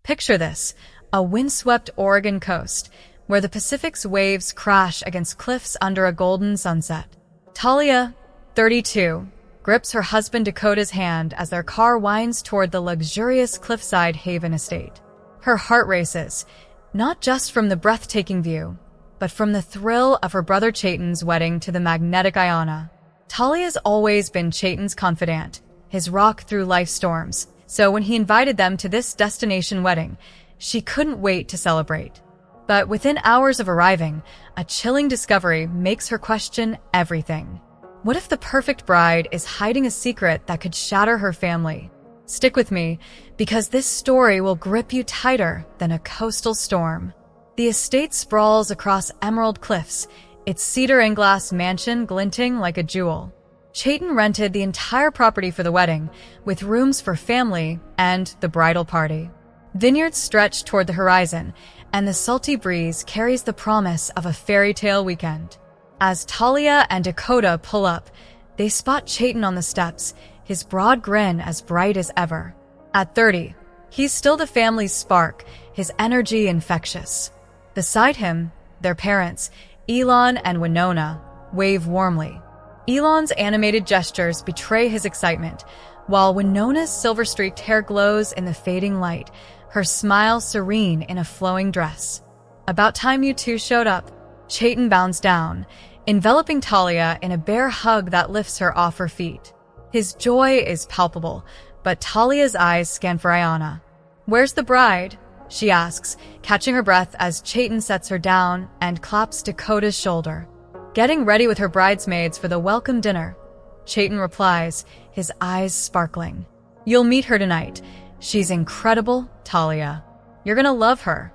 Picture this, a windswept Oregon coast, where the Pacific's waves crash against cliffs under a golden sunset. Talia, 32, grips her husband Dakota's hand as their car winds toward the luxurious cliffside haven estate. Her heart races, not just from the breathtaking view, but from the thrill of her brother Chayton's wedding to the magnetic Ayanna. Talia's always been Chayton's confidant, his rock through life storms, so when he invited them to this destination wedding, she couldn't wait to celebrate. But within hours of arriving, a chilling discovery makes her question everything. What if the perfect bride is hiding a secret that could shatter her family? Stick with me, because this story will grip you tighter than a coastal storm. The estate sprawls across emerald cliffs, its cedar and glass mansion glinting like a jewel. Chayton rented the entire property for the wedding, with rooms for family and the bridal party. Vineyards stretch toward the horizon, and the salty breeze carries the promise of a fairy tale weekend. As Talia and Dakota pull up, they spot Chayton on the steps, his broad grin as bright as ever. At 30, he's still the family's spark, his energy infectious. Beside him, their parents, Elon and Winona, wave warmly. Elon's animated gestures betray his excitement, while Winona's silver-streaked hair glows in the fading light, her smile serene in a flowing dress. About time you two showed up, Chayton bounds down, enveloping Talia in a bear hug that lifts her off her feet. His joy is palpable, but Talia's eyes scan for Ayanna. "Where's the bride?" she asks, catching her breath as Chayton sets her down and claps Dakota's shoulder. "Getting ready with her bridesmaids for the welcome dinner," Chayton replies, his eyes sparkling. "You'll meet her tonight. She's incredible, Talia. You're gonna love her."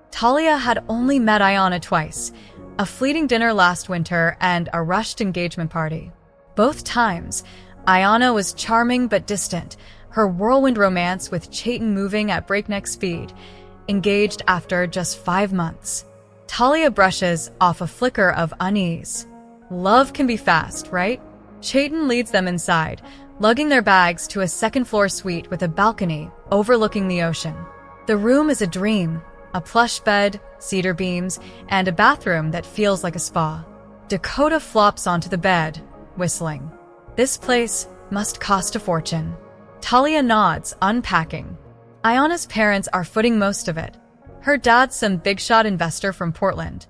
Talia had only met Ayanna twice, a fleeting dinner last winter and a rushed engagement party. Both times, Ayanna was charming but distant, her whirlwind romance with Chayton moving at breakneck speed, engaged after just 5 months. Talia brushes off a flicker of unease. Love can be fast, right? Chayton leads them inside, lugging their bags to a second-floor suite with a balcony overlooking the ocean. The room is a dream, a plush bed, cedar beams, and a bathroom that feels like a spa. Dakota flops onto the bed, whistling. This place must cost a fortune. Talia nods, unpacking. Ayanna's parents are footing most of it. Her dad's some big-shot investor from Portland.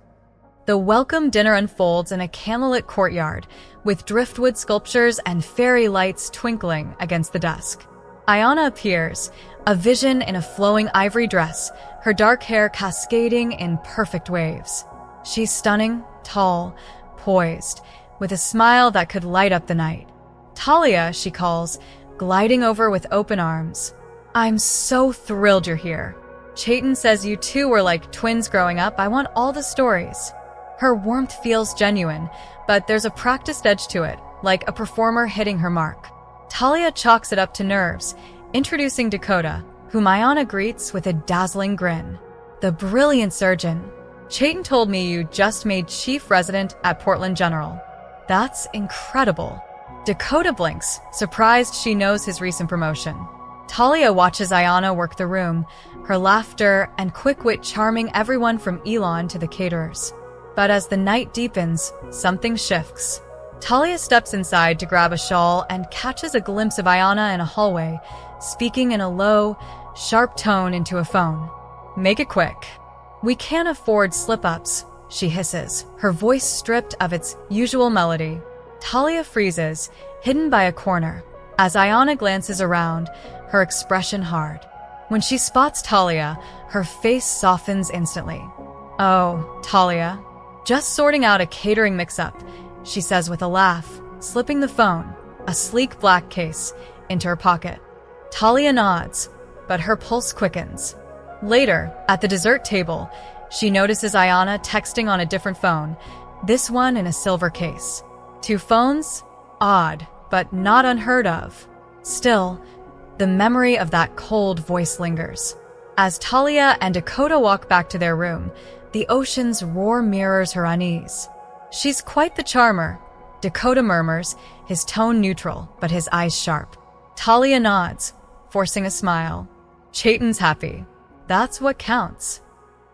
The welcome dinner unfolds in a candlelit courtyard, with driftwood sculptures and fairy lights twinkling against the dusk. Ayanna appears, a vision in a flowing ivory dress, her dark hair cascading in perfect waves. She's stunning, tall, poised, with a smile that could light up the night. "Talia," she calls, gliding over with open arms. "I'm so thrilled you're here. Chayton says you two were like twins growing up. I want all the stories." Her warmth feels genuine, but there's a practiced edge to it, like a performer hitting her mark. Talia chalks it up to nerves, introducing Dakota, whom Ayanna greets with a dazzling grin. "The brilliant surgeon. Chayton told me you just made chief resident at Portland General." "That's incredible." Dakota blinks, surprised she knows his recent promotion. Talia watches Ayanna work the room, her laughter and quick wit charming everyone from Elon to the caterers. But as the night deepens, something shifts. Talia steps inside to grab a shawl and catches a glimpse of Ayanna in a hallway, speaking in a low, sharp tone into a phone. "Make it quick. We can't afford slip-ups," she hisses, her voice stripped of its usual melody. Talia freezes, hidden by a corner. As Ayanna glances around, her expression hard. When she spots Talia, her face softens instantly. "Oh, Talia. Just sorting out a catering mix-up," she says with a laugh, slipping the phone, a sleek black case, into her pocket. Talia nods, but her pulse quickens. Later, at the dessert table, she notices Ayanna texting on a different phone, this one in a silver case. 2 phones? Odd, but not unheard of. Still, the memory of that cold voice lingers. As Talia and Dakota walk back to their room, the ocean's roar mirrors her unease. "She's quite the charmer," Dakota murmurs, his tone neutral, but his eyes sharp. Talia nods, forcing a smile. Chayton's happy. That's what counts.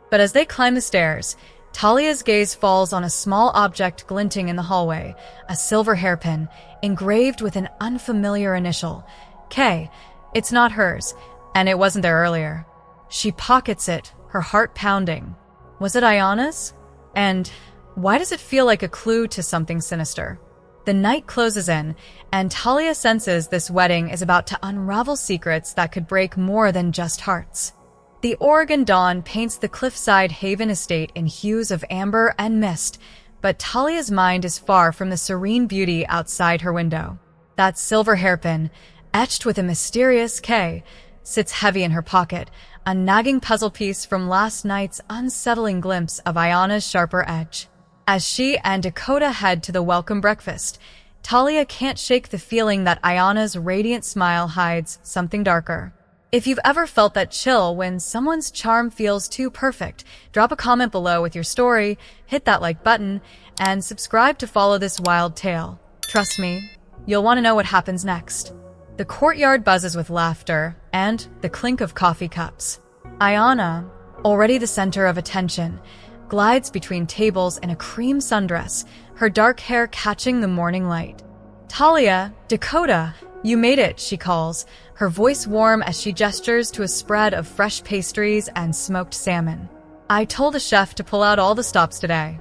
But as they climb the stairs, Talia's gaze falls on a small object glinting in the hallway, a silver hairpin, engraved with an unfamiliar initial. K. It's not hers, and it wasn't there earlier. She pockets it, her heart pounding. Was it Ayana's? And why does it feel like a clue to something sinister? The night closes in, and Talia senses this wedding is about to unravel secrets that could break more than just hearts. The Oregon dawn paints the cliffside Haven estate in hues of amber and mist, but Talia's mind is far from the serene beauty outside her window. That silver hairpin, etched with a mysterious K, sits heavy in her pocket, a nagging puzzle piece from last night's unsettling glimpse of Ayana's sharper edge. As she and Dakota head to the welcome breakfast, Talia can't shake the feeling that Ayana's radiant smile hides something darker. If you've ever felt that chill when someone's charm feels too perfect, drop a comment below with your story, hit that like button, and subscribe to follow this wild tale. Trust me, you'll want to know what happens next. The courtyard buzzes with laughter and the clink of coffee cups. Ayana, already the center of attention, glides between tables in a cream sundress, her dark hair catching the morning light. Talia, Dakota, you made it, she calls, her voice warm as she gestures to a spread of fresh pastries and smoked salmon. I told the chef to pull out all the stops today.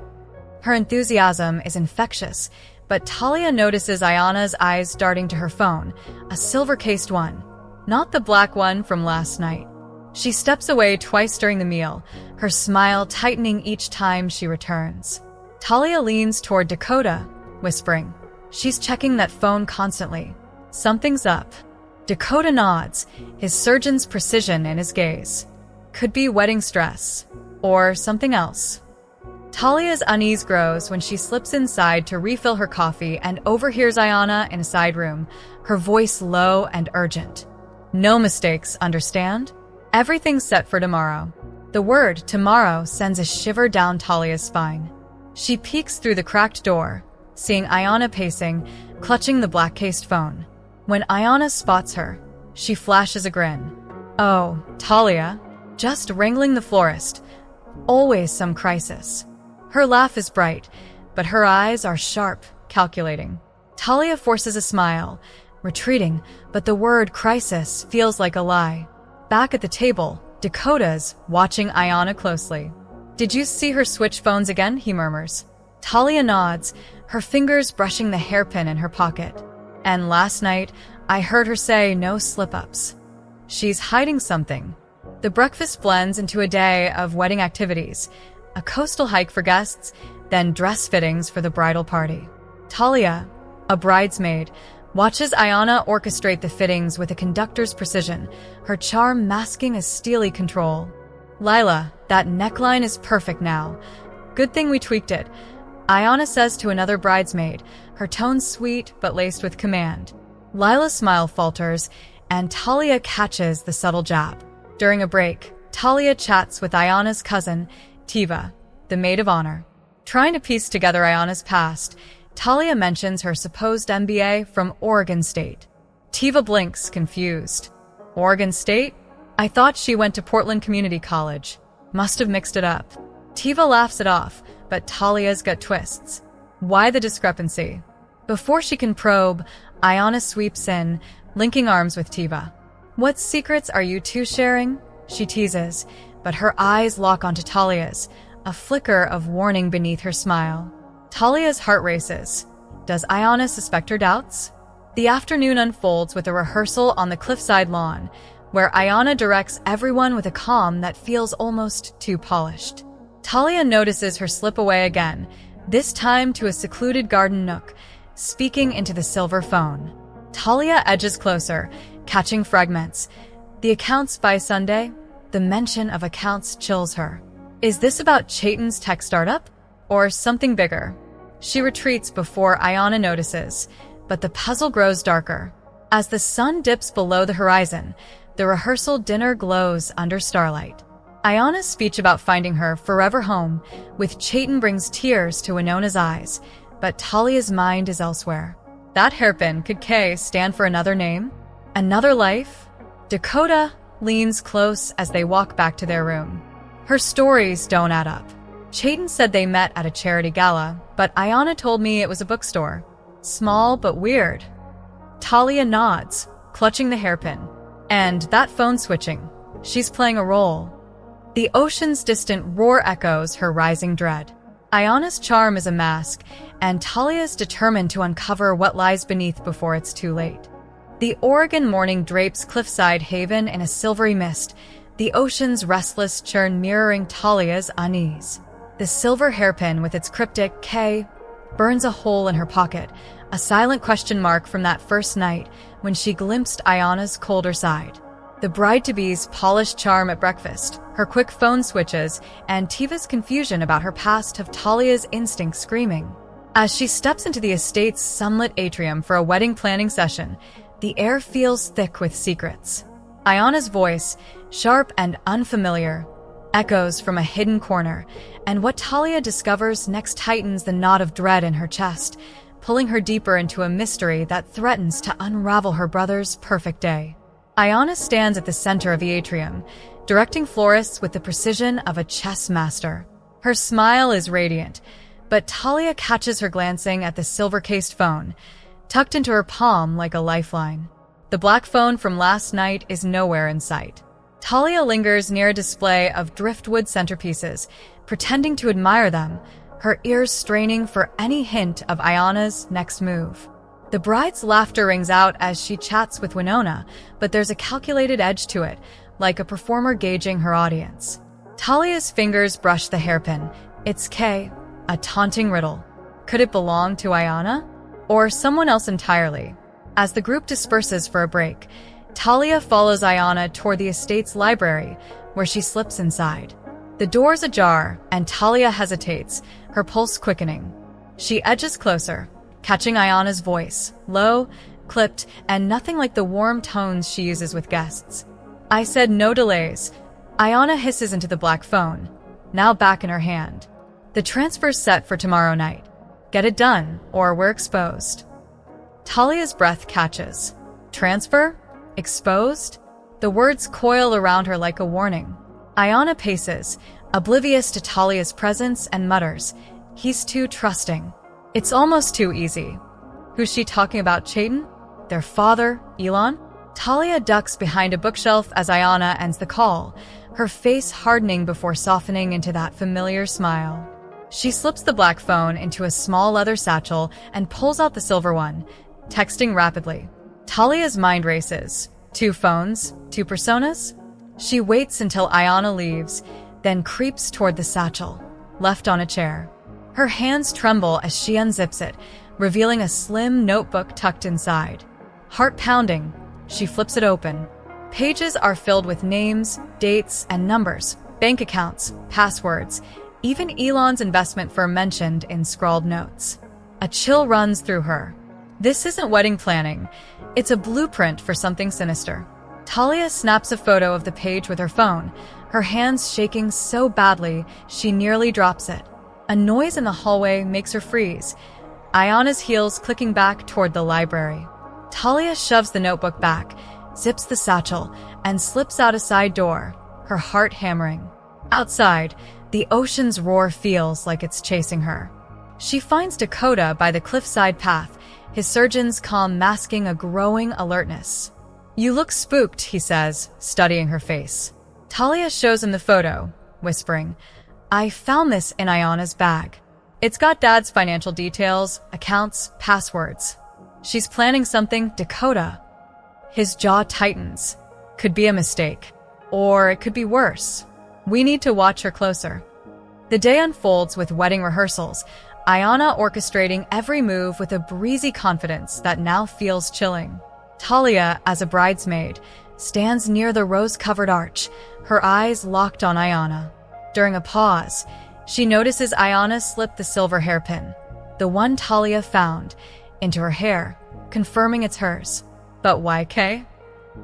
Her enthusiasm is infectious, but Talia notices Ayana's eyes darting to her phone, a silver-cased one, not the black one from last night. She steps away twice during the meal, her smile tightening each time she returns. Talia leans toward Dakota, whispering, "She's checking that phone constantly. Something's up." Dakota nods, his surgeon's precision in his gaze. Could be wedding stress, or something else. Talia's unease grows when she slips inside to refill her coffee and overhears Ayana in a side room, her voice low and urgent. "No mistakes, understand? Everything's set for tomorrow." The word tomorrow sends a shiver down Talia's spine. She peeks through the cracked door, seeing Ayana pacing, clutching the black-cased phone. When Ayana spots her, she flashes a grin. "Oh, Talia, just wrangling the florist. Always some crisis." Her laugh is bright, but her eyes are sharp, calculating. Talia forces a smile, retreating, but the word crisis feels like a lie. Back at the table, Dakota's watching Ayana closely. "Did you see her switch phones again?" he murmurs. Talia nods, her fingers brushing the hairpin in her pocket. "And last night, I heard her say no slip-ups." She's hiding something. The breakfast blends into a day of wedding activities, a coastal hike for guests, then dress fittings for the bridal party. Talia, a bridesmaid, watches Ayana orchestrate the fittings with a conductor's precision, her charm masking a steely control. "Lila, that neckline is perfect now. Good thing we tweaked it," Ayana says to another bridesmaid, her tone sweet but laced with command. Lila's smile falters, and Talia catches the subtle jab. During a break, Talia chats with Ayana's cousin, Tiva, the maid of honor. Trying to piece together Ayana's past, Talia mentions her supposed MBA from Oregon State. Tiva blinks, confused. "Oregon State? I thought she went to Portland Community College. Must have mixed it up." Tiva laughs it off, but Talia's gut twists. Why the discrepancy? Before she can probe, Ayana sweeps in, linking arms with Tiva. "What secrets are you two sharing?" she teases, but her eyes lock onto Talia's, a flicker of warning beneath her smile. Talia's heart races. Does Ayana suspect her doubts? The afternoon unfolds with a rehearsal on the cliffside lawn, where Ayana directs everyone with a calm that feels almost too polished. Talia notices her slip away again, this time to a secluded garden nook, speaking into the silver phone. Talia edges closer, catching fragments. The accounts by Sunday? The mention of accounts chills her. Is this about Chayton's tech startup? Or something bigger? She retreats before Ayana notices, but the puzzle grows darker. As the sun dips below the horizon, the rehearsal dinner glows under starlight. Ayana's speech about finding her forever home with Chayton brings tears to Winona's eyes, but Talia's mind is elsewhere. That hairpin, could K stand for another name? Another life? Dakota, leans close as they walk back to their room. Her stories don't add up. Chayton said they met at a charity gala, but Ayanna told me it was a bookstore. Small but weird. Talia nods, clutching the hairpin. And that phone switching. She's playing a role. The ocean's distant roar echoes her rising dread. Ayanna's charm is a mask, and Talia is determined to uncover what lies beneath before it's too late. The Oregon morning drapes cliffside haven in a silvery mist, the ocean's restless churn mirroring Talia's unease. The silver hairpin with its cryptic K burns a hole in her pocket, a silent question mark from that first night when she glimpsed Ayanna's colder side. The bride-to-be's polished charm at breakfast, her quick phone switches, and Tiva's confusion about her past have Talia's instinct screaming. As she steps into the estate's sunlit atrium for a wedding planning session, the air feels thick with secrets. Ayanna's voice, sharp and unfamiliar, echoes from a hidden corner, and what Talia discovers next tightens the knot of dread in her chest, pulling her deeper into a mystery that threatens to unravel her brother's perfect day. Ayanna stands at the center of the atrium, directing florists with the precision of a chess master. Her smile is radiant, but Talia catches her glancing at the silver-cased phone, tucked into her palm like a lifeline. The black phone from last night is nowhere in sight. Talia lingers near a display of driftwood centerpieces, pretending to admire them, her ears straining for any hint of Ayanna's next move. The bride's laughter rings out as she chats with Winona, but there's a calculated edge to it, like a performer gauging her audience. Talia's fingers brush the hairpin. It's K, a taunting riddle. Could it belong to Ayanna? Or someone else entirely? As the group disperses for a break, Talia follows Ayanna toward the estate's library, where she slips inside. The door's ajar, and Talia hesitates, her pulse quickening. She edges closer, catching Ayanna's voice, low, clipped, and nothing like the warm tones she uses with guests. I said no delays. Ayanna hisses into the black phone, now back in her hand. The transfer's set for tomorrow night. Get it done, or we're exposed. Talia's breath catches. Transfer? Exposed? The words coil around her like a warning. Ayanna paces, oblivious to Talia's presence, and mutters, "He's too trusting." It's almost too easy. Who's she talking about, Chayton? Their father, Elon? Talia ducks behind a bookshelf as Ayanna ends the call, her face hardening before softening into that familiar smile. She slips the black phone into a small leather satchel and pulls out the silver one, texting rapidly. Talia's mind races. 2 phones, 2 personas? She waits until Ayanna leaves, then creeps toward the satchel, left on a chair. Her hands tremble as she unzips it, revealing a slim notebook tucked inside. Heart pounding, she flips it open. Pages are filled with names, dates, and numbers, bank accounts, passwords, even Elon's investment firm mentioned in scrawled notes. A chill runs through her. This isn't wedding planning. It's a blueprint for something sinister. Talia snaps a photo of the page with her phone, her hands shaking so badly she nearly drops it. A noise in the hallway makes her freeze, Ayanna's heels clicking back toward the library. Talia shoves the notebook back, zips the satchel, and slips out a side door, her heart hammering. Outside, the ocean's roar feels like it's chasing her. She finds Dakota by the cliffside path, his surgeon's calm masking a growing alertness. "You look spooked," he says, studying her face. Talia shows him the photo, whispering, "I found this in Ayanna's bag. It's got Dad's financial details, accounts, passwords. She's planning something, Dakota." His jaw tightens. Could be a mistake. Or it could be worse. We need to watch her closer. The day unfolds with wedding rehearsals, Ayanna orchestrating every move with a breezy confidence that now feels chilling. Talia, as a bridesmaid, stands near the rose-covered arch, her eyes locked on Ayanna. During a pause, she notices Ayanna slip the silver hairpin, the one Talia found, into her hair, confirming it's hers. But why Kay?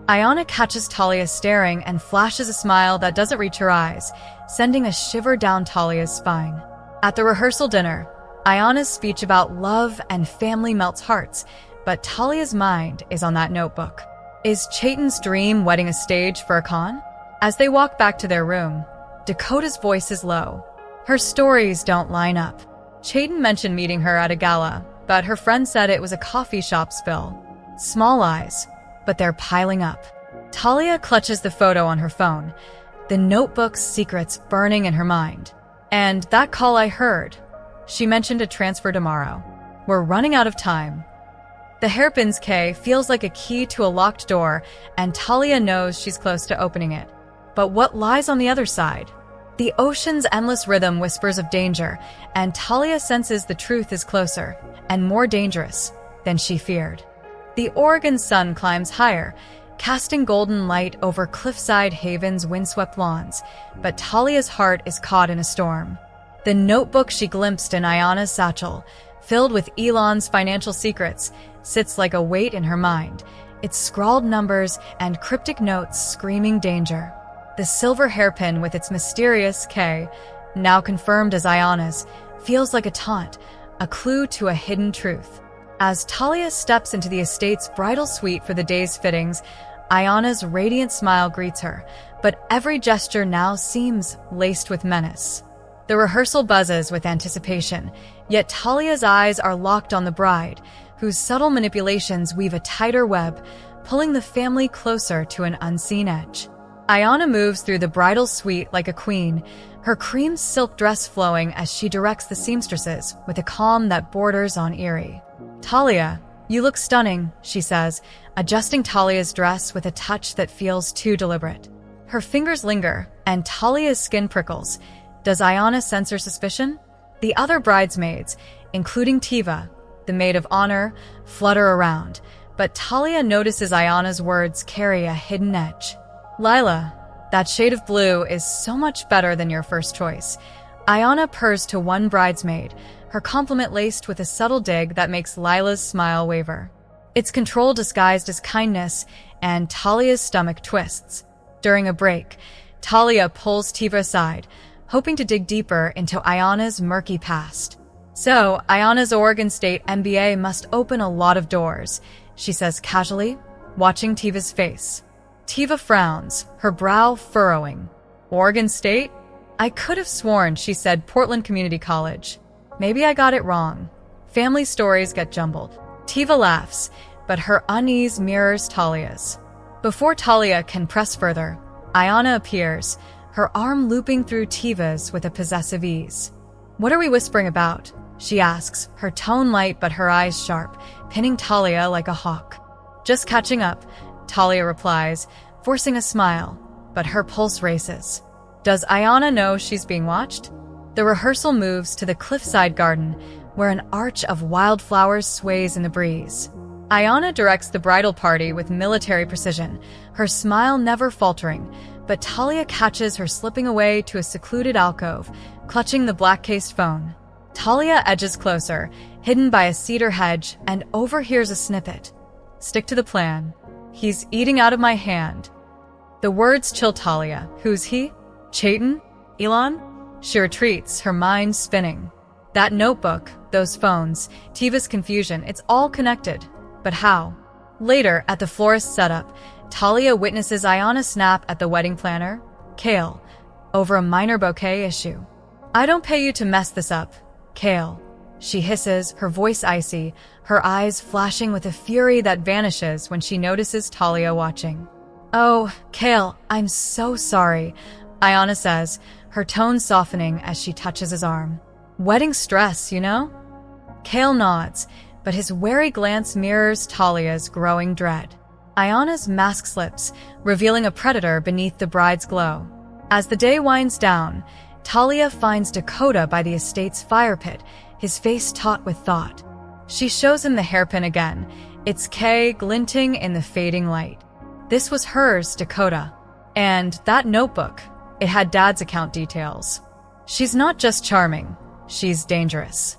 Ayanna catches Talia staring and flashes a smile that doesn't reach her eyes, sending a shiver down Talia's spine. At the rehearsal dinner, Ayanna's speech about love and family melts hearts, but Talia's mind is on that notebook. Is Chayton's dream wedding a stage for a con? As they walk back to their room, Dakota's voice is low. Her stories don't line up. Chayton mentioned meeting her at a gala, but her friend said it was a coffee shop spill. Small eyes, but they're piling up. Talia clutches the photo on her phone, the notebook's secrets burning in her mind. And that call I heard. She mentioned a transfer tomorrow. We're running out of time. The hairpin's K feels like a key to a locked door, and Talia knows she's close to opening it. But what lies on the other side? The ocean's endless rhythm whispers of danger, and Talia senses the truth is closer and more dangerous than she feared. The Oregon sun climbs higher, casting golden light over cliffside Haven's windswept lawns, but Talia's heart is caught in a storm. The notebook she glimpsed in Ayana's satchel, filled with Elon's financial secrets, sits like a weight in her mind, its scrawled numbers and cryptic notes screaming danger. The silver hairpin with its mysterious K, now confirmed as Ayana's, feels like a taunt, a clue to a hidden truth. As Talia steps into the estate's bridal suite for the day's fittings, Ayana's radiant smile greets her, but every gesture now seems laced with menace. The rehearsal buzzes with anticipation, yet Talia's eyes are locked on the bride, whose subtle manipulations weave a tighter web, pulling the family closer to an unseen edge. Ayana moves through the bridal suite like a queen, her cream silk dress flowing as she directs the seamstresses with a calm that borders on eerie. "Talia, you look stunning," she says, adjusting Talia's dress with a touch that feels too deliberate. Her fingers linger, and Talia's skin prickles. Does Ayana sense her suspicion? The other bridesmaids, including Tiva, the maid of honor, flutter around, but Talia notices Ayana's words carry a hidden edge. "Lila, that shade of blue is so much better than your first choice." Ayana purrs to one bridesmaid, her compliment laced with a subtle dig that makes Lila's smile waver. It's control disguised as kindness, and Talia's stomach twists. During a break, Talia pulls Tiva aside, hoping to dig deeper into Ayana's murky past. "So, Ayana's Oregon State MBA must open a lot of doors," she says casually, watching Tiva's face. Tiva frowns, her brow furrowing. "Oregon State? I could have sworn she said Portland Community College. Maybe I got it wrong." Family stories get jumbled. Tiva laughs, but her unease mirrors Talia's. Before Talia can press further, Ayana appears, her arm looping through Tiva's with a possessive ease. "What are we whispering about?" she asks, her tone light but her eyes sharp, pinning Talia like a hawk. "Just catching up," Talia replies, forcing a smile, but her pulse races. Does Ayana know she's being watched? The rehearsal moves to the cliffside garden, where an arch of wildflowers sways in the breeze. Ayana directs the bridal party with military precision, her smile never faltering, but Talia catches her slipping away to a secluded alcove, clutching the black-cased phone. Talia edges closer, hidden by a cedar hedge, and overhears a snippet. "Stick to the plan. He's eating out of my hand." The words chill Talia. Who's he? Chayton? Elon? She retreats, her mind spinning. That notebook, those phones, Tiva's confusion, it's all connected. But how? Later, at the florist's setup, Talia witnesses Ayana snap at the wedding planner, Kale, over a minor bouquet issue. "I don't pay you to mess this up, Kale," she hisses, her voice icy, her eyes flashing with a fury that vanishes when she notices Talia watching. "Oh, Kale, I'm so sorry," Ayana says, her tone softening as she touches his arm. "Wedding stress, you know?" Kale nods, but his wary glance mirrors Talia's growing dread. Ayana's mask slips, revealing a predator beneath the bride's glow. As the day winds down, Talia finds Dakota by the estate's fire pit, his face taut with thought. She shows him the hairpin again, its K glinting in the fading light. This was hers, Dakota. And that notebook, it had Dad's account details. She's not just charming, she's dangerous.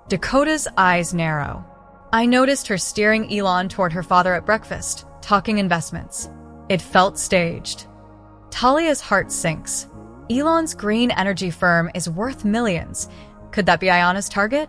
Dakota's eyes narrow. "I noticed her steering Elon toward her father at breakfast, talking investments. It felt staged." Talia's heart sinks. Elon's green energy firm is worth millions. Could that be Ayana's target?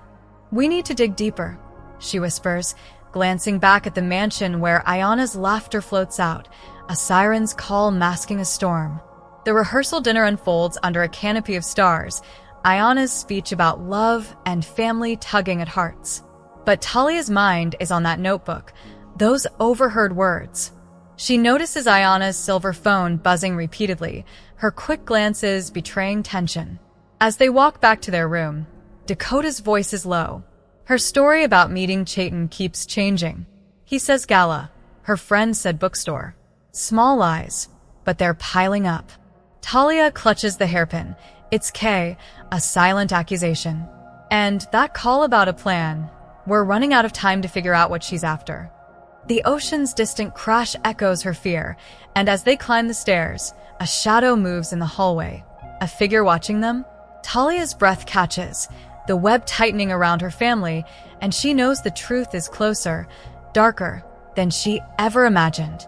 "We need to dig deeper," she whispers, glancing back at the mansion where Ayana's laughter floats out, a siren's call masking a storm. The rehearsal dinner unfolds under a canopy of stars, Ayana's speech about love and family tugging at hearts. But Talia's mind is on that notebook, those overheard words. She notices Ayana's silver phone buzzing repeatedly, her quick glances betraying tension. As they walk back to their room, Dakota's voice is low. Her story about meeting Chayton keeps changing. He says gala. Her friend said bookstore. Small lies, but they're piling up. Talia clutches the hairpin. It's Kay, a silent accusation. And that call about a plan. We're running out of time to figure out what she's after. The ocean's distant crash echoes her fear, and as they climb the stairs, a shadow moves in the hallway. A figure watching them? Talia's breath catches, the web tightening around her family, and she knows the truth is closer, darker than she ever imagined.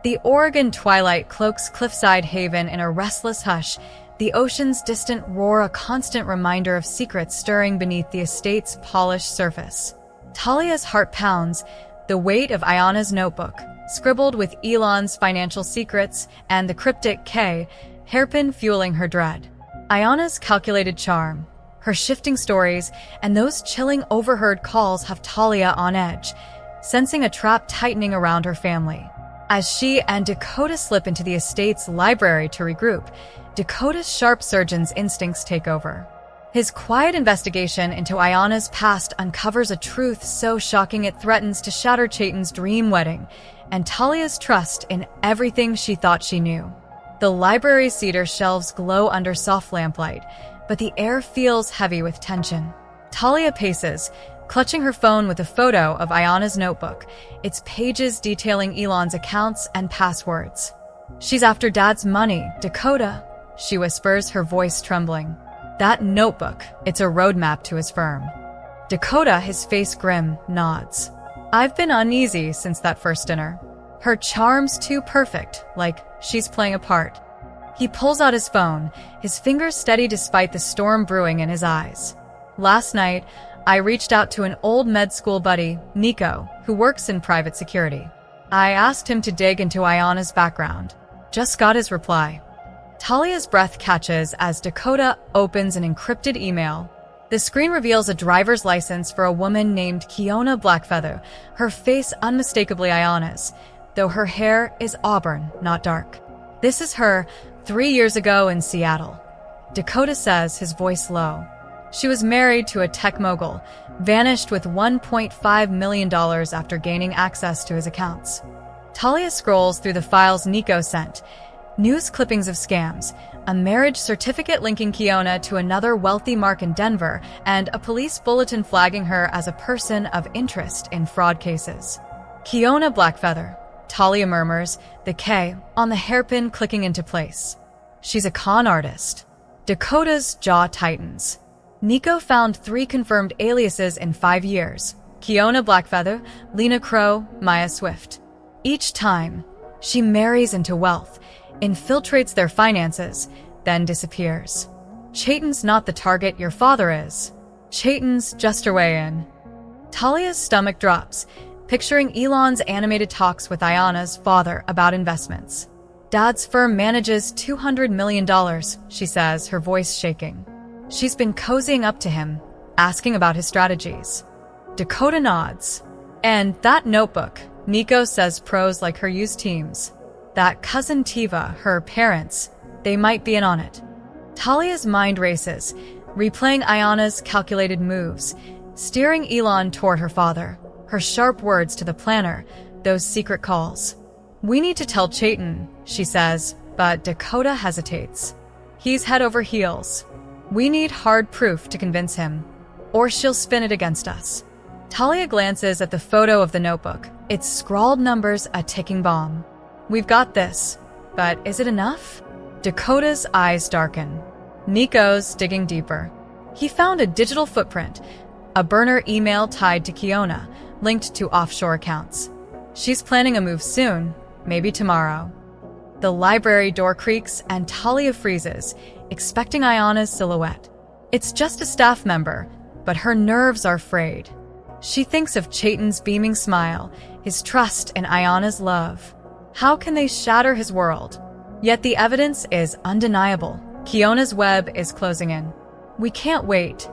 The Oregon twilight cloaks Cliffside Haven in a restless hush, the ocean's distant roar a constant reminder of secrets stirring beneath the estate's polished surface. Talia's heart pounds, the weight of Ayana's notebook, scribbled with Elon's financial secrets and the cryptic K, hairpin fueling her dread. Ayana's calculated charm, her shifting stories, and those chilling overheard calls have Talia on edge, sensing a trap tightening around her family. As she and Dakota slip into the estate's library to regroup, Dakota's sharp surgeon's instincts take over. His quiet investigation into Ayana's past uncovers a truth so shocking it threatens to shatter Chayton's dream wedding and Talia's trust in everything she thought she knew. The library's cedar shelves glow under soft lamplight, but the air feels heavy with tension. Talia paces, clutching her phone with a photo of Ayana's notebook, its pages detailing Elon's accounts and passwords. She's after Dad's money, Dakota, she whispers, her voice trembling. That notebook, it's a roadmap to his firm. Dakota, his face grim, nods. I've been uneasy since that first dinner. Her charm's too perfect, like she's playing a part. He pulls out his phone, his fingers steady despite the storm brewing in his eyes. Last night, I reached out to an old med school buddy, Nico, who works in private security. I asked him to dig into Ayana's background. Just got his reply. Talia's breath catches as Dakota opens an encrypted email. The screen reveals a driver's license for a woman named Kiona Blackfeather, her face unmistakably Ayana's, though her hair is auburn, not dark. This is her 3 years ago in Seattle. Dakota says, his voice low. She was married to a tech mogul, vanished with $1.5 million after gaining access to his accounts. Talia scrolls through the files Nico sent. News clippings of scams, a marriage certificate linking Kiona to another wealthy mark in Denver, and a police bulletin flagging her as a person of interest in fraud cases. Kiona Blackfeather, Talia murmurs, the K on the hairpin clicking into place. She's a con artist. Dakota's jaw tightens. Nico found 3 confirmed aliases in 5 years. Kiona Blackfeather, Lena Crow, Maya Swift. Each time, she marries into wealth, infiltrates their finances, then disappears. Chayton's not the target your father is. Chayton's just her way in. Talia's stomach drops, picturing Elon's animated talks with Ayana's father about investments. Dad's firm manages $200 million, she says, her voice shaking. She's been cozying up to him, asking about his strategies. Dakota nods. And that notebook, Nico says pros like her use teams. That cousin Tiva, her parents, they might be in on it. Talia's mind races, replaying Ayana's calculated moves, steering Elon toward her father, her sharp words to the planner, those secret calls. We need to tell Chayton, she says, but Dakota hesitates. He's head over heels. We need hard proof to convince him, or she'll spin it against us. Talia glances at the photo of the notebook, its scrawled numbers a ticking bomb. We've got this, but is it enough? Dakota's eyes darken. Nico's digging deeper. He found a digital footprint, a burner email tied to Kiona, linked to offshore accounts. She's planning a move soon, maybe tomorrow. The library door creaks and Talia freezes, expecting Ayana's silhouette. It's just a staff member, but her nerves are frayed. She thinks of Chayton's beaming smile, his trust in Ayana's love. How can they shatter his world? Yet the evidence is undeniable. Kiona's web is closing in. We can't wait,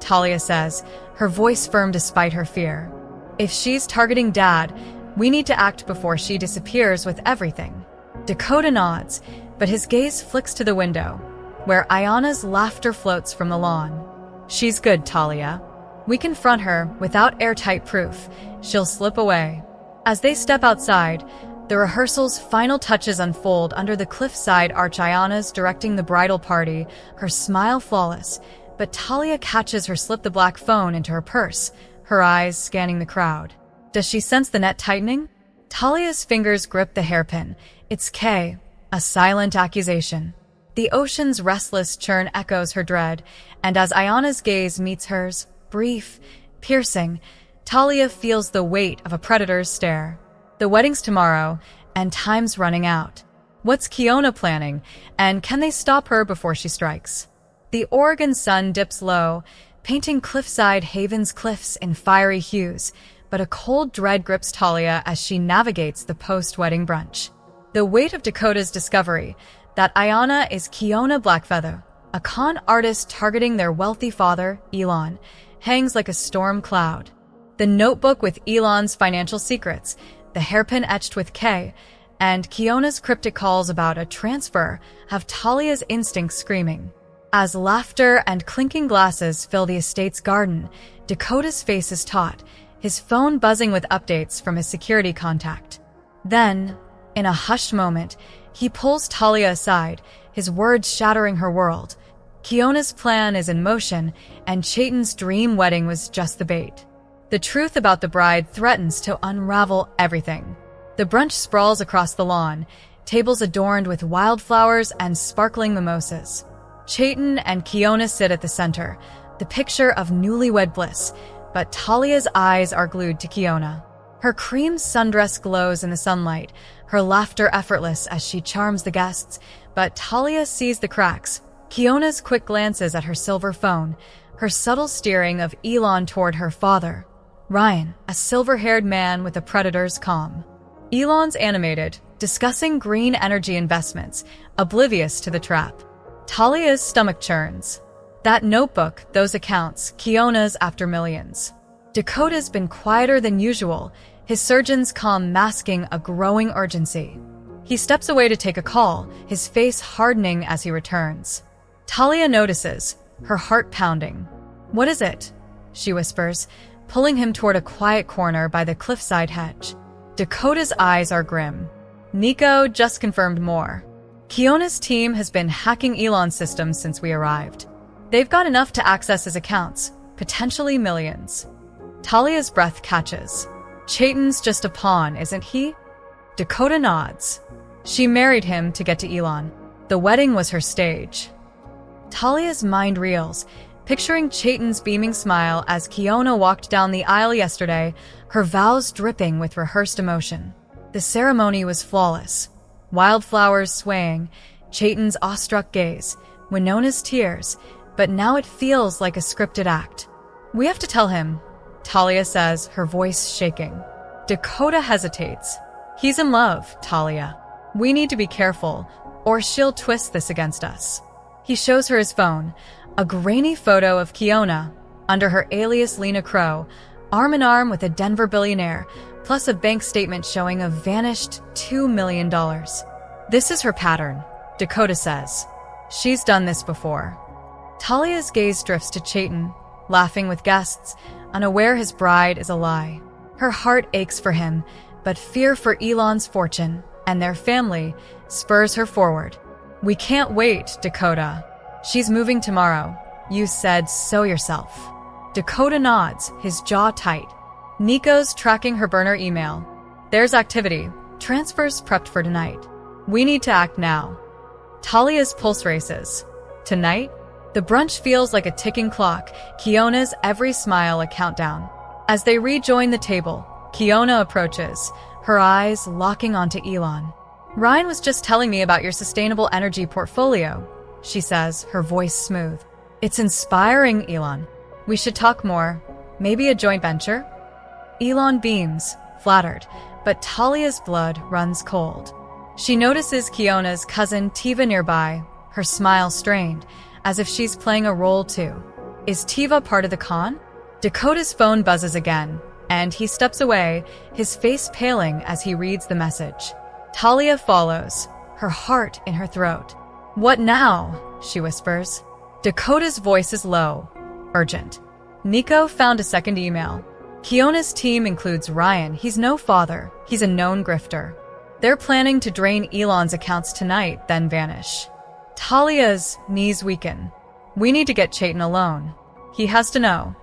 Talia says, her voice firm despite her fear. If she's targeting Dad, we need to act before she disappears with everything. Dakota nods, but his gaze flicks to the window, where Ayana's laughter floats from the lawn. She's good, Talia. We confront her without airtight proof. She'll slip away. As they step outside, the rehearsal's final touches unfold under the cliffside arch. Ayana's directing the bridal party, her smile flawless, but Talia catches her slip the black phone into her purse, her eyes scanning the crowd. Does she sense the net tightening? Talia's fingers grip the hairpin. It's K, a silent accusation. The ocean's restless churn echoes her dread, and as Ayana's gaze meets hers, brief, piercing, Talia feels the weight of a predator's stare. The wedding's tomorrow, and time's running out. What's Kiona planning, and can they stop her before she strikes? The Oregon sun dips low, painting cliffside Haven's cliffs in fiery hues, but a cold dread grips Talia as she navigates the post-wedding brunch. The weight of Dakota's discovery that Ayana is Kiona Blackfeather, a con artist targeting their wealthy father, Elon, hangs like a storm cloud. The notebook with Elon's financial secrets, the hairpin etched with K, and Kiona's cryptic calls about a transfer have Talia's instincts screaming. As laughter and clinking glasses fill the estate's garden, Dakota's face is taut, his phone buzzing with updates from his security contact. Then, in a hushed moment, he pulls Talia aside, his words shattering her world. Kiona's plan is in motion, and Chayton's dream wedding was just the bait. The truth about the bride threatens to unravel everything. The brunch sprawls across the lawn, tables adorned with wildflowers and sparkling mimosas. Chayton and Kiona sit at the center, the picture of newlywed bliss, but Talia's eyes are glued to Kiona. Her cream sundress glows in the sunlight, her laughter effortless as she charms the guests, but Talia sees the cracks. Kiona's quick glances at her silver phone, her subtle steering of Elon toward her father, Ryan, a silver-haired man with a predator's calm. Elon's animated, discussing green energy investments, oblivious to the trap. Talia's stomach churns. That notebook, those accounts, Kiona's after millions. Dakota's been quieter than usual, his surgeon's calm masking a growing urgency. He steps away to take a call, his face hardening as he returns. Talia notices, her heart pounding. What is it? She whispers, pulling him toward a quiet corner by the cliffside hedge. Dakota's eyes are grim. Nico just confirmed more. Kiona's team has been hacking Elon's systems since we arrived. They've got enough to access his accounts, potentially millions. Talia's breath catches. Chayton's just a pawn, isn't he? Dakota nods. She married him to get to Elon. The wedding was her stage. Talia's mind reels, picturing Chayton's beaming smile as Kiona walked down the aisle yesterday, her vows dripping with rehearsed emotion. The ceremony was flawless. Wildflowers swaying, Chayton's awestruck gaze, Winona's tears, but now it feels like a scripted act. We have to tell him, Talia says, her voice shaking. Dakota hesitates. He's in love, Talia. We need to be careful, or she'll twist this against us. He shows her his phone, a grainy photo of Kiona, under her alias Lena Crow, arm in arm with a Denver billionaire, plus a bank statement showing a vanished $2 million. This is her pattern, Dakota says. She's done this before. Talia's gaze drifts to Chayton, laughing with guests, unaware his bride is a lie. Her heart aches for him, but fear for Elon's fortune and their family spurs her forward. We can't wait, Dakota. She's moving tomorrow. You said so yourself. Dakota nods, his jaw tight. Nico's tracking her burner email. There's activity. Transfers prepped for tonight. We need to act now. Talia's pulse races. Tonight? The brunch feels like a ticking clock, Kiona's every smile a countdown. As they rejoin the table, Kiona approaches, her eyes locking onto Elon. Ryan was just telling me about your sustainable energy portfolio, she says, her voice smooth. It's inspiring, Elon. We should talk more. Maybe a joint venture? Elon beams, flattered, but Talia's blood runs cold. She notices Kiona's cousin Tiva nearby, her smile strained, as if she's playing a role too. Is Tiva part of the con? Dakota's phone buzzes again, and he steps away, his face paling as he reads the message. Talia follows, her heart in her throat. What now? She whispers. Dakota's voice is low, urgent. Nico found a second email. Kiona's team includes Ryan. He's no father. He's a known grifter. They're planning to drain Elon's accounts tonight, then vanish. Talia's knees weaken. We need to get Chayton alone. He has to know.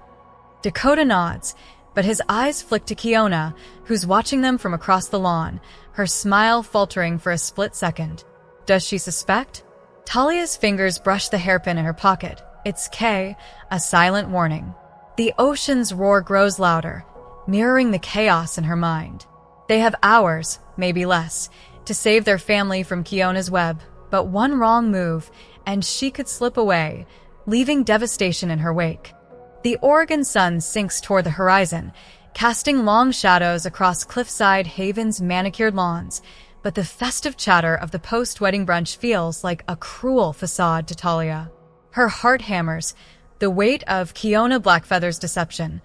Dakota nods, but his eyes flick to Kiona, who's watching them from across the lawn, her smile faltering for a split second. Does she suspect? Talia's fingers brush the hairpin in her pocket. It's K, a silent warning. The ocean's roar grows louder, mirroring the chaos in her mind. They have hours, maybe less, to save their family from Kiona's web, but one wrong move, and she could slip away, leaving devastation in her wake. The Oregon sun sinks toward the horizon, casting long shadows across cliffside Haven's manicured lawns, but the festive chatter of the post-wedding brunch feels like a cruel facade to Talia. Her heart hammers, the weight of Kiona Blackfeather's deception,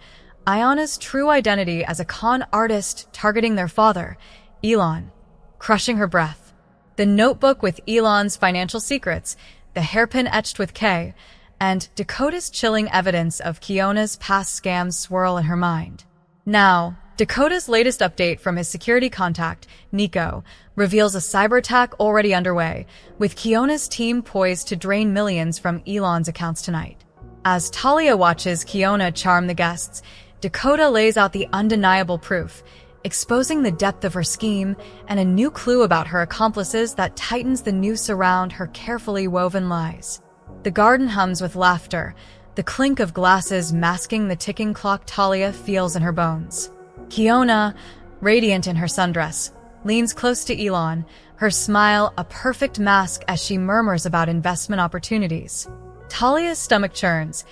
Ayana's true identity as a con artist targeting their father, Elon, crushing her breath. The notebook with Elon's financial secrets, the hairpin etched with K, and Dakota's chilling evidence of Kiona's past scams swirl in her mind. Now, Dakota's latest update from his security contact, Nico, reveals a cyber attack already underway, with Kiona's team poised to drain millions from Elon's accounts tonight. As Talia watches Kiona charm the guests, Dakota lays out the undeniable proof, exposing the depth of her scheme and a new clue about her accomplices that tightens the noose around her carefully woven lies. The garden hums with laughter, the clink of glasses masking the ticking clock Talia feels in her bones. Kiona, radiant in her sundress, leans close to Elon, her smile a perfect mask as she murmurs about investment opportunities. Talia's stomach churns,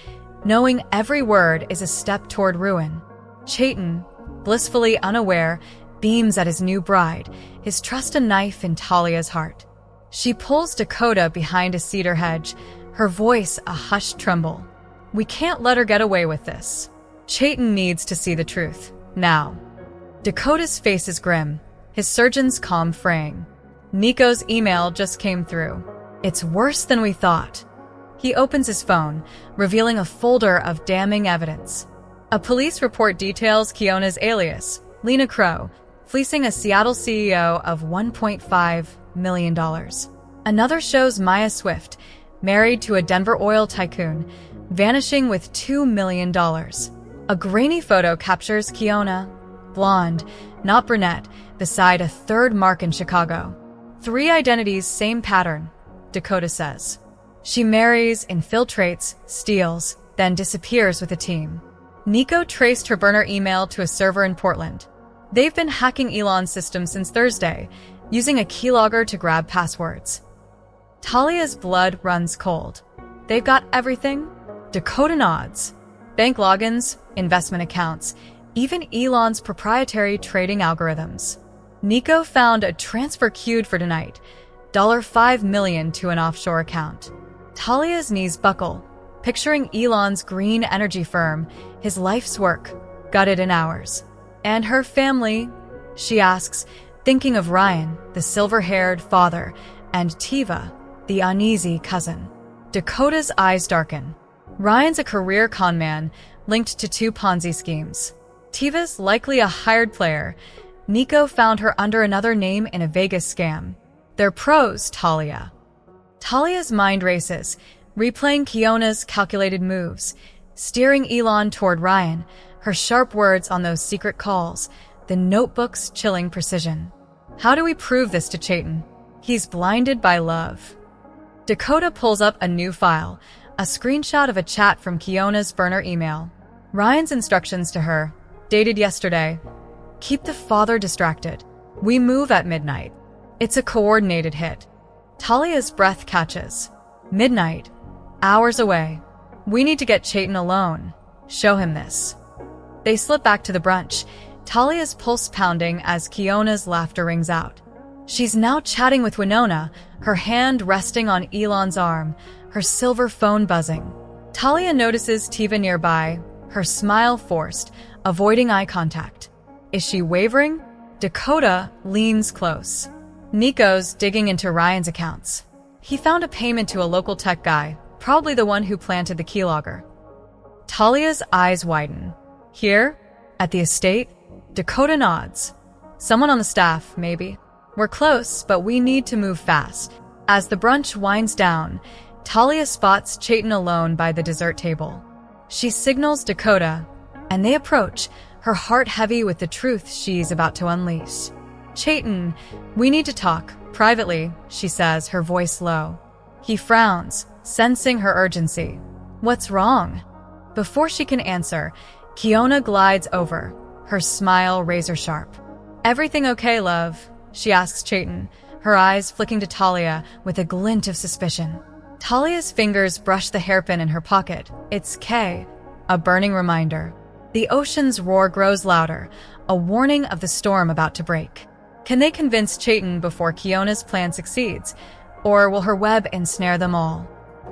knowing every word is a step toward ruin. Chayton, blissfully unaware, beams at his new bride, his trust a knife in Talia's heart. She pulls Dakota behind a cedar hedge, her voice a hushed tremble. We can't let her get away with this. Chayton needs to see the truth, now. Dakota's face is grim, his surgeon's calm fraying. Nico's email just came through. It's worse than we thought. He opens his phone, revealing a folder of damning evidence. A police report details Kiona's alias, Lena Crow, fleecing a Seattle CEO of $1.5 million. Another shows Maya Swift, married to a Denver oil tycoon, vanishing with $2 million. A grainy photo captures Kiona, blonde, not brunette, beside a third mark in Chicago. 3 identities, same pattern, Dakota says. She marries, infiltrates, steals, then disappears with a team. Nico traced her burner email to a server in Portland. They've been hacking Elon's system since Thursday, using a keylogger to grab passwords. Talia's blood runs cold. They've got everything? Dakota nods. Bank logins, investment accounts, even Elon's proprietary trading algorithms. Nico found a transfer queued for tonight, $5 million to an offshore account. Talia's knees buckle, picturing Elon's green energy firm, his life's work, gutted in hours. And her family, she asks, thinking of Ryan, the silver-haired father, and Tiva, the uneasy cousin. Dakota's eyes darken. Ryan's a career conman linked to 2 Ponzi schemes. Tiva's likely a hired player. Nico found her under another name in a Vegas scam. They're pros, Talia. Talia's mind races, replaying Kiona's calculated moves, steering Elon toward Ryan, her sharp words on those secret calls, the notebook's chilling precision. How do we prove this to Chayton? He's blinded by love. Dakota pulls up a new file, a screenshot of a chat from Kiona's burner email. Ryan's instructions to her, dated yesterday. Keep the father distracted. We move at midnight. It's a coordinated hit. Talia's breath catches. Midnight. Hours away. We need to get Chayton alone. Show him this. They slip back to the brunch, Talia's pulse pounding as Kiona's laughter rings out. She's now chatting with Winona, her hand resting on Elon's arm, her silver phone buzzing. Talia notices Tiva nearby, her smile forced, avoiding eye contact. Is she wavering? Dakota leans close. Nico's digging into Ryan's accounts. He found a payment to a local tech guy, probably the one who planted the keylogger. Talia's eyes widen. Here? At the estate? Dakota nods. Someone on the staff, maybe. We're close, but we need to move fast. As the brunch winds down, Talia spots Chayton alone by the dessert table. She signals Dakota, and they approach, her heart heavy with the truth she's about to unleash. Chayton, we need to talk, privately, she says, her voice low. He frowns, sensing her urgency. What's wrong? Before she can answer, Kiona glides over, her smile razor-sharp. Everything okay, love? She asks Chayton, her eyes flicking to Talia with a glint of suspicion. Talia's fingers brush the hairpin in her pocket. It's K, a burning reminder. The ocean's roar grows louder, a warning of the storm about to break. Can they convince Chayton before Kiona's plan succeeds, or will her web ensnare them all?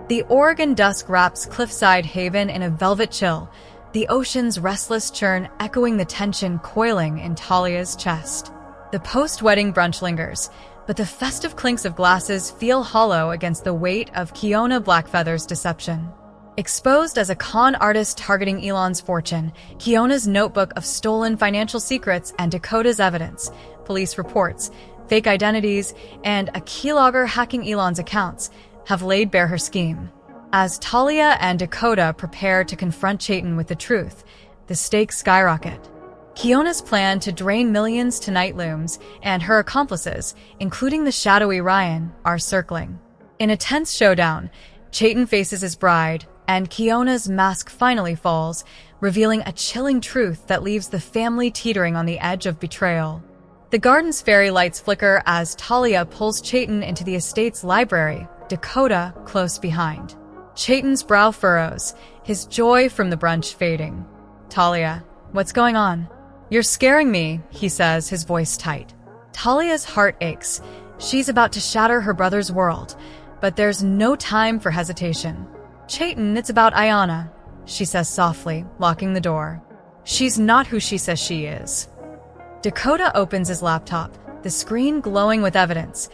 The Oregon dusk wraps Cliffside Haven in a velvet chill, the ocean's restless churn echoing the tension coiling in Talia's chest. The post-wedding brunch lingers, but the festive clinks of glasses feel hollow against the weight of Kiona Blackfeather's deception. Exposed as a con artist targeting Elon's fortune, Kiona's notebook of stolen financial secrets and Dakota's evidence, police reports, fake identities, and a keylogger hacking Elon's accounts have laid bare her scheme. As Talia and Dakota prepare to confront Chayton with the truth, the stakes skyrocket. Kiona's plan to drain millions tonight looms, and her accomplices, including the shadowy Ryan, are circling. In a tense showdown, Chayton faces his bride, and Kiona's mask finally falls, revealing a chilling truth that leaves the family teetering on the edge of betrayal. The garden's fairy lights flicker as Talia pulls Chayton into the estate's library, Dakota close behind. Chayton's brow furrows, his joy from the brunch fading. Talia, what's going on? You're scaring me, he says, his voice tight. Talia's heart aches. She's about to shatter her brother's world, but there's no time for hesitation. Chayton, it's about Ayanna, she says softly, locking the door. She's not who she says she is. Dakota opens his laptop, the screen glowing with evidence.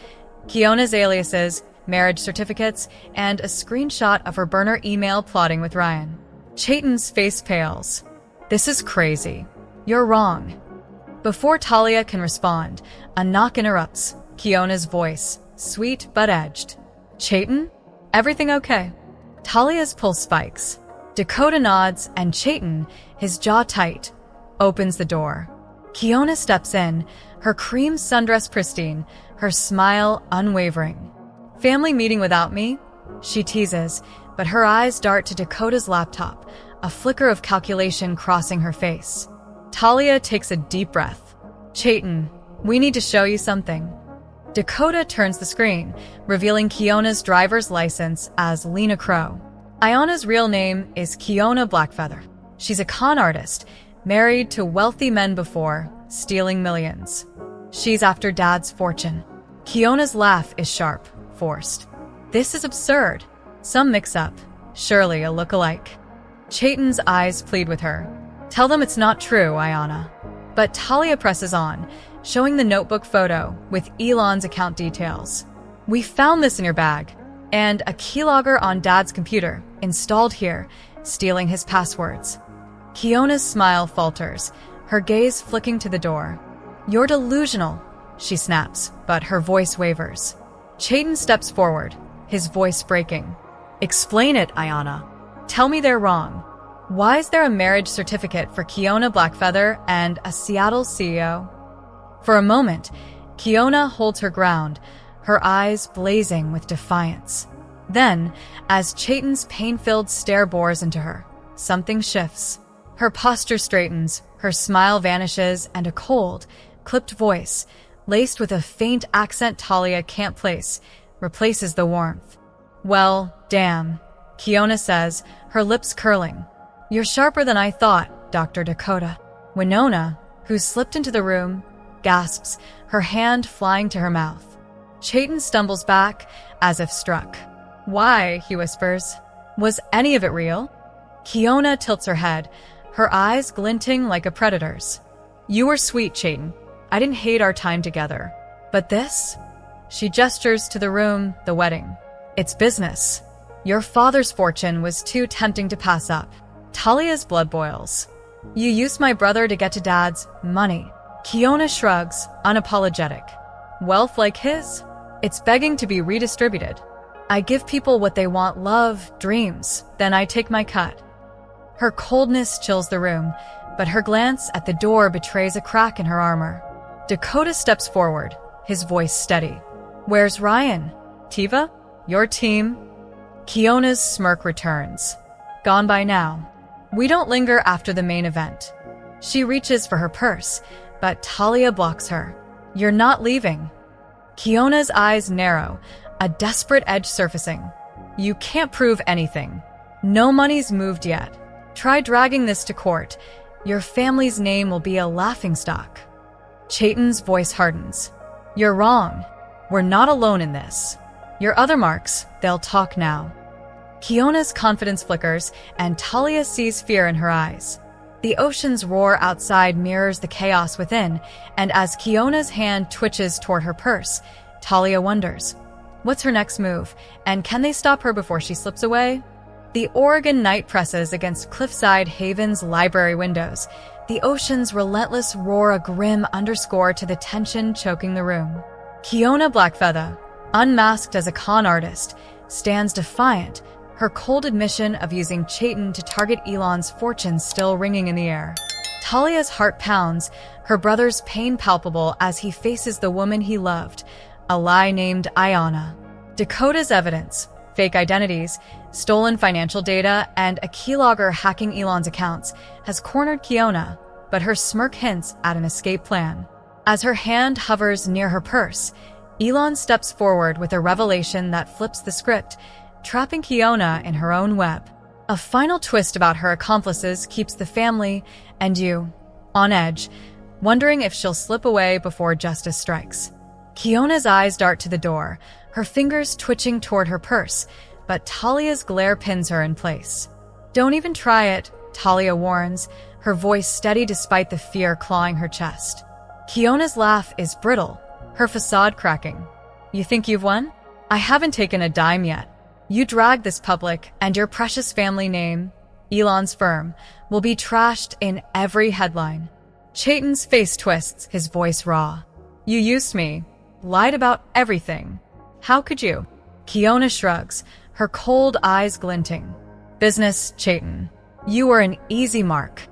Kiona's aliases, marriage certificates, and a screenshot of her burner email plotting with Ryan. Chayton's face pales. This is crazy. You're wrong. Before Talia can respond, a knock interrupts. Kiona's voice, sweet but edged. Chayton? Everything okay? Talia's pulse spikes. Dakota nods, and Chayton, his jaw tight, opens the door. Kiona steps in, her cream sundress pristine, her smile unwavering. Family meeting without me? She teases, but her eyes dart to Dakota's laptop, a flicker of calculation crossing her face. Talia takes a deep breath. Chayton, we need to show you something. Dakota turns the screen, revealing Kiona's driver's license as Lena Crow. Ayanna's real name is Kiona Blackfeather. She's a con artist, married to wealthy men before, stealing millions. She's after Dad's fortune. Kiona's laugh is sharp, forced. This is absurd. Some mix-up. Surely a look-alike. Chayton's eyes plead with her. Tell them it's not true, Ayanna. But Talia presses on, showing the notebook photo with Elon's account details. We found this in your bag, and a keylogger on Dad's computer, installed here, stealing his passwords. Kiona's smile falters, her gaze flicking to the door. You're delusional, she snaps, but her voice wavers. Chayton steps forward, his voice breaking. Explain it, Ayanna. Tell me they're wrong. Why is there a marriage certificate for Kiona Blackfeather and a Seattle CEO? For a moment, Kiona holds her ground, her eyes blazing with defiance. Then, as Chayton's pain-filled stare bores into her, something shifts. Her posture straightens, her smile vanishes, and a cold, clipped voice, laced with a faint accent Talia can't place, replaces the warmth. Well, damn, Kiona says, her lips curling. You're sharper than I thought, Dr. Dakota. Winona, who slipped into the room, gasps, her hand flying to her mouth. Chayton stumbles back, as if struck. "Why?" he whispers. "Was any of it real?" Kiona tilts her head, her eyes glinting like a predator's. "You were sweet, Chayton. I didn't hate our time together. But this?" She gestures to the room, the wedding. "It's business. Your father's fortune was too tempting to pass up." Talia's blood boils. "You used my brother to get to Dad's money." Kiona shrugs, unapologetic. "Wealth like his? It's begging to be redistributed. I give people what they want: love, dreams, then I take my cut." Her coldness chills the room, but her glance at the door betrays a crack in her armor. Dakota steps forward, his voice steady. "Where's Ryan? Tiva? Your team?" Kiona's smirk returns. "Gone by now. We don't linger after the main event." She reaches for her purse, but Talia blocks her. "You're not leaving." Kiona's eyes narrow, a desperate edge surfacing. "You can't prove anything. No money's moved yet. Try dragging this to court. Your family's name will be a laughingstock." Chayton's voice hardens. "You're wrong. We're not alone in this. Your other marks, they'll talk now." Kiona's confidence flickers, and Talia sees fear in her eyes. The ocean's roar outside mirrors the chaos within, and as Kiona's hand twitches toward her purse, Talia wonders, what's her next move, and can they stop her before she slips away? The Oregon night presses against Cliffside Haven's library windows, the ocean's relentless roar a grim underscore to the tension choking the room. Kiona Blackfeather, unmasked as a con artist, stands defiant, her cold admission of using Chayton to target Elon's fortune still ringing in the air. Talia's heart pounds, her brother's pain palpable as he faces the woman he loved, a lie named Ayana. Dakota's evidence, fake identities, stolen financial data, and a keylogger hacking Elon's accounts has cornered Kiona, but her smirk hints at an escape plan. As her hand hovers near her purse, Elon steps forward with a revelation that flips the script, trapping Kiona in her own web. A final twist about her accomplices keeps the family and you on edge, wondering if she'll slip away before justice strikes. Kiona's eyes dart to the door, her fingers twitching toward her purse, but Talia's glare pins her in place. "Don't even try it," Talia warns, her voice steady despite the fear clawing her chest. Kiona's laugh is brittle, her facade cracking. "You think you've won? I haven't taken a dime yet. You drag this public, and your precious family name, Elon's firm, will be trashed in every headline." Chayton's face twists, his voice raw. "You used me, lied about everything. How could you?" Kiona shrugs, her cold eyes glinting. "Business, Chayton. You were an easy mark."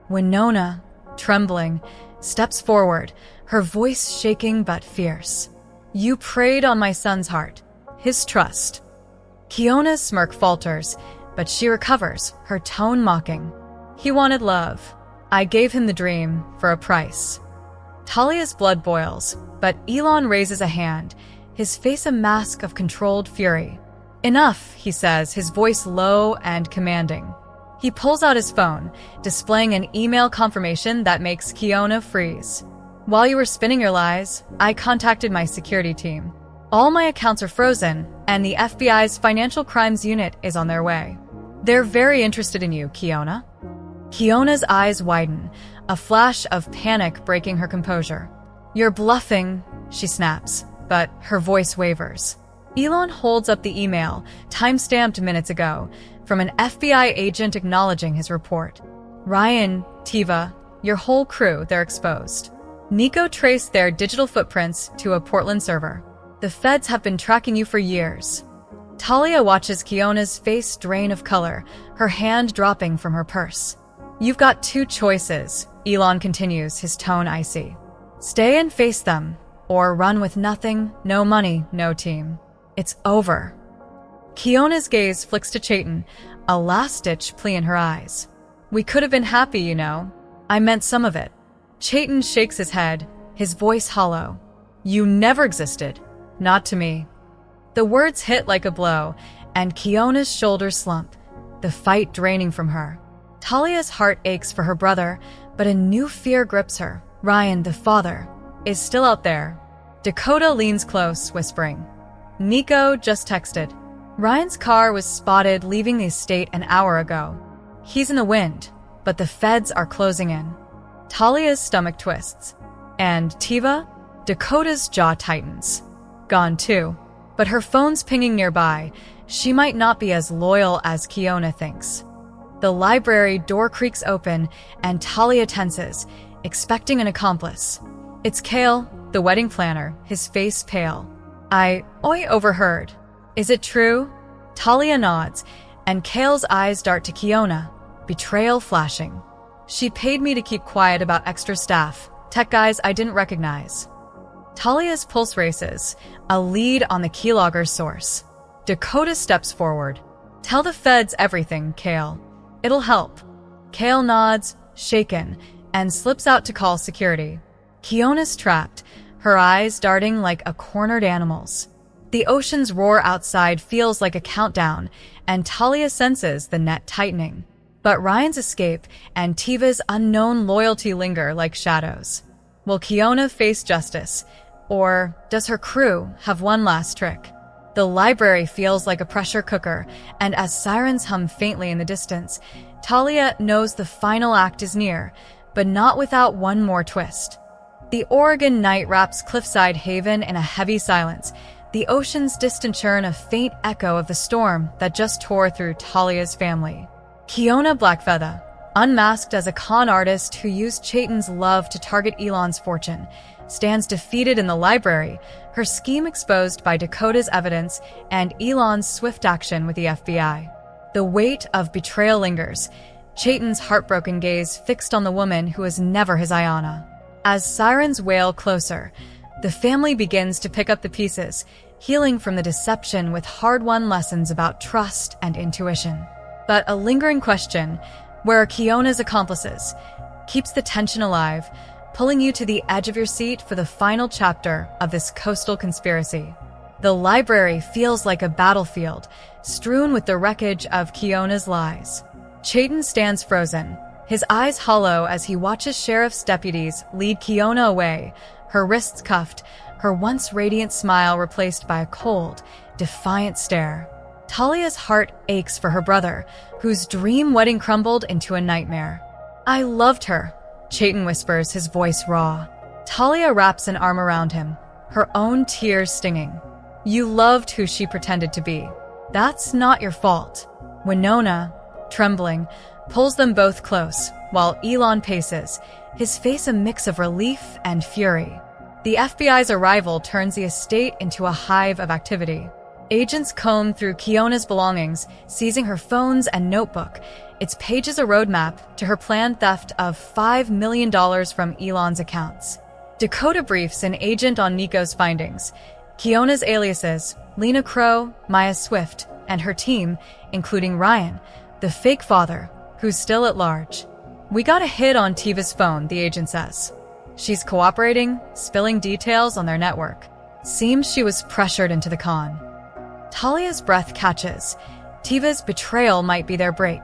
Winona, trembling, steps forward, her voice shaking but fierce. "You preyed on my son's heart, his trust." Kiona's smirk falters, but she recovers, her tone mocking. "He wanted love. I gave him the dream for a price." Talia's blood boils, but Elon raises a hand, his face a mask of controlled fury. "Enough," he says, his voice low and commanding. He pulls out his phone, displaying an email confirmation that makes Kiona freeze. "While you were spinning your lies, I contacted my security team. All my accounts are frozen, and the FBI's Financial Crimes Unit is on their way. They're very interested in you, Kiona." Kiona's eyes widen, a flash of panic breaking her composure. "You're bluffing," she snaps, but her voice wavers. Elon holds up the email, time-stamped minutes ago, from an FBI agent acknowledging his report. "Ryan, Tiva, your whole crew, they're exposed. Nico traced their digital footprints to a Portland server. The feds have been tracking you for years." Talia watches Kiona's face drain of color, her hand dropping from her purse. "You've got two choices," Elon continues, his tone icy. "Stay and face them, or run with nothing, no money, no team. It's over." Kiona's gaze flicks to Chayton, a last-ditch plea in her eyes. "We could have been happy, you know. I meant some of it." Chayton shakes his head, his voice hollow. "You never existed. Not to me." The words hit like a blow, and Kiona's shoulders slump, the fight draining from her. Talia's heart aches for her brother, but a new fear grips her. Ryan, the father, is still out there. Dakota leans close, whispering, "Nico just texted. Ryan's car was spotted leaving the estate an hour ago. He's in the wind, but the feds are closing in." Talia's stomach twists. And Tiva? Dakota's jaw tightens. Gone too. But her phone's pinging nearby. She might not be as loyal as Kiona thinks. The library door creaks open, and Talia tenses, expecting an accomplice. It's Kale, the wedding planner, his face pale. I overheard. Is it true?" Talia nods, and Kale's eyes dart to Kiona, betrayal flashing. "She paid me to keep quiet about extra staff, tech guys I didn't recognize." Talia's pulse races, a lead on the keylogger's source. Dakota steps forward. "Tell the feds everything, Kale. It'll help." Kale nods, shaken, and slips out to call security. Kiona's trapped, her eyes darting like a cornered animal's. The ocean's roar outside feels like a countdown, and Talia senses the net tightening. But Ryan's escape and Tiva's unknown loyalty linger like shadows. Will Kiona face justice? Or does her crew have one last trick? The library feels like a pressure cooker, and as sirens hum faintly in the distance, Talia knows the final act is near, but not without one more twist. The Oregon night wraps cliffside haven in a heavy silence, the ocean's distant churn a faint echo of the storm that just tore through Talia's family. Kiona Blackfeather, unmasked as a con artist who used Chayton's love to target Elon's fortune, stands defeated in the library, her scheme exposed by Dakota's evidence and Elon's swift action with the FBI. The weight of betrayal lingers, Chayton's heartbroken gaze fixed on the woman who was never his Ayanna. As sirens wail closer, the family begins to pick up the pieces, healing from the deception with hard-won lessons about trust and intuition. But a lingering question, where are Kiona's accomplices, keeps the tension alive, pulling you to the edge of your seat for the final chapter of this coastal conspiracy. The library feels like a battlefield, strewn with the wreckage of Kiona's lies. Chayton stands frozen, his eyes hollow as he watches sheriff's deputies lead Kiona away, her wrists cuffed, her once radiant smile replaced by a cold, defiant stare. Talia's heart aches for her brother, whose dream wedding crumbled into a nightmare. "I loved her," Chayton whispers, his voice raw. Talia wraps an arm around him, her own tears stinging. "You loved who she pretended to be. That's not your fault." Winona, trembling, pulls them both close, while Elon paces, his face a mix of relief and fury. The FBI's arrival turns the estate into a hive of activity. Agents comb through Kiona's belongings, seizing her phones and notebook, its pages a roadmap to her planned theft of $5 million from Elon's accounts. Dakota briefs an agent on Nico's findings. Kiona's aliases, Lena Crow, Maya Swift, and her team, including Ryan, the fake father, who's still at large. "We got a hit on Tiva's phone," the agent says. "She's cooperating, spilling details on their network. Seems she was pressured into the con." Talia's breath catches. Tiva's betrayal might be their break,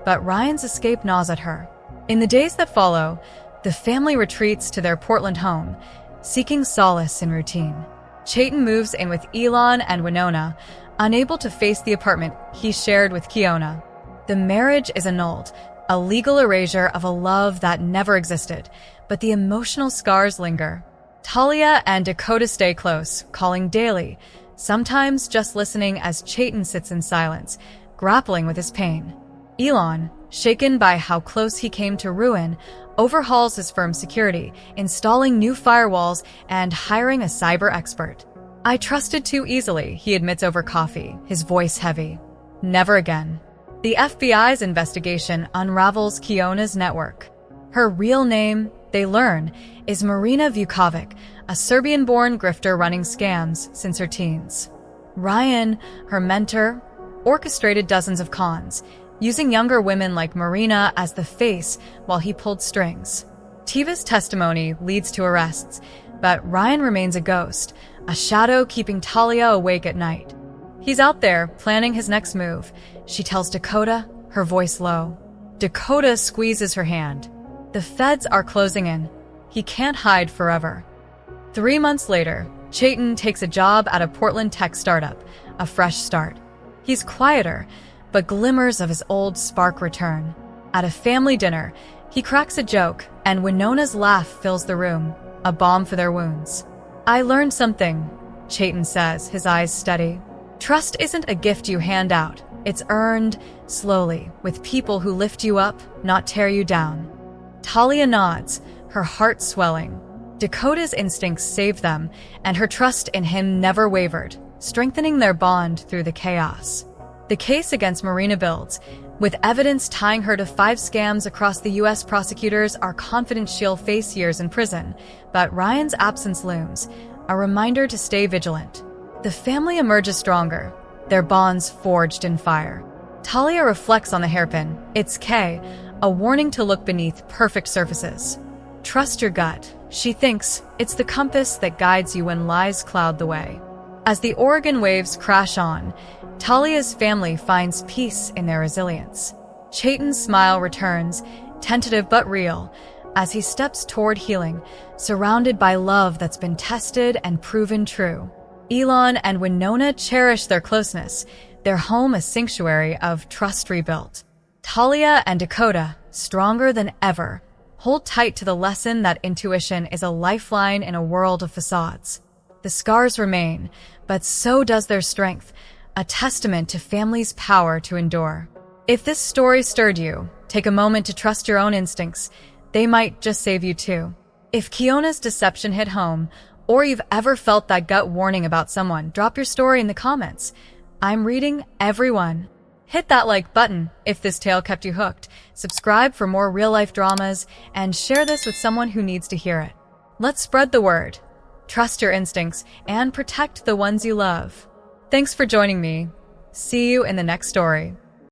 but Ryan's escape gnaws at her. In the days that follow, the family retreats to their Portland home, seeking solace in routine. Chayton moves in with Elon and Winona, unable to face the apartment he shared with Kiona. The marriage is annulled, a legal erasure of a love that never existed, but the emotional scars linger. Talia and Dakota stay close, calling daily, sometimes just listening as Chayton sits in silence, grappling with his pain. Elon, shaken by how close he came to ruin, overhauls his firm's security, installing new firewalls and hiring a cyber expert. "I trusted too easily," he admits over coffee, his voice heavy. "Never again." The FBI's investigation unravels Kiona's network. Her real name, they learn, is Marina Vukovic, a Serbian-born grifter running scams since her teens. Ryan, her mentor, orchestrated dozens of cons, using younger women like Marina as the face while he pulled strings. Tiva's testimony leads to arrests, but Ryan remains a ghost, a shadow keeping Talia awake at night. He's out there, planning his next move, she tells Dakota, her voice low. Dakota squeezes her hand. The feds are closing in. He can't hide forever. 3 months later, Chayton takes a job at a Portland tech startup, a fresh start. He's quieter, but glimmers of his old spark return. At a family dinner, he cracks a joke, and Winona's laugh fills the room, a balm for their wounds. "I learned something," Chayton says, his eyes steady. "Trust isn't a gift you hand out. It's earned, slowly, with people who lift you up, not tear you down." Talia nods, her heart swelling. Dakota's instincts saved them, and her trust in him never wavered, strengthening their bond through the chaos. The case against Marina builds. With evidence tying her to 5 scams across the U.S., prosecutors are confident she'll face years in prison, but Ryan's absence looms, a reminder to stay vigilant. The family emerges stronger, their bonds forged in fire. Talia reflects on the hairpin. It's K, a warning to look beneath perfect surfaces. Trust your gut, she thinks. It's the compass that guides you when lies cloud the way. As the Oregon waves crash on, Talia's family finds peace in their resilience. Chayton's smile returns, tentative but real, as he steps toward healing, surrounded by love that's been tested and proven true. Elon and Winona cherish their closeness, their home a sanctuary of trust rebuilt. Talia and Dakota, stronger than ever, hold tight to the lesson that intuition is a lifeline in a world of facades. The scars remain, but so does their strength, a testament to families' power to endure. If this story stirred you, take a moment to trust your own instincts. They might just save you too. If Kiona's deception hit home, or you've ever felt that gut warning about someone, drop your story in the comments. I'm reading every one. Hit that like button if this tale kept you hooked, subscribe for more real-life dramas, and share this with someone who needs to hear it. Let's spread the word. Trust your instincts and protect the ones you love. Thanks for joining me. See you in the next story.